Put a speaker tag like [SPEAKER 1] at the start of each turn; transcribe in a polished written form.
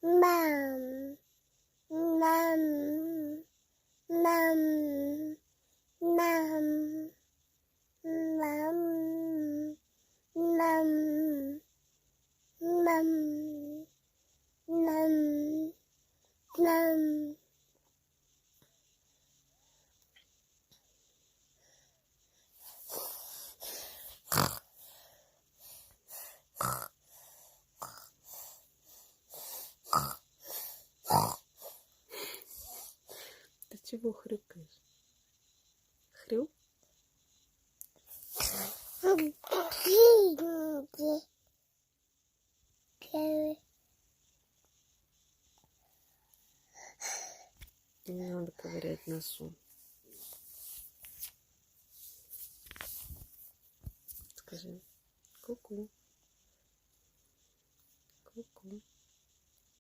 [SPEAKER 1] Мам, мам, мам, мам, мам, мам, мам, мам, мам.
[SPEAKER 2] Ты чего хрюкаешь? Хрю? Не надо ковырять носу. Скажи ку-ку. Ку-ку.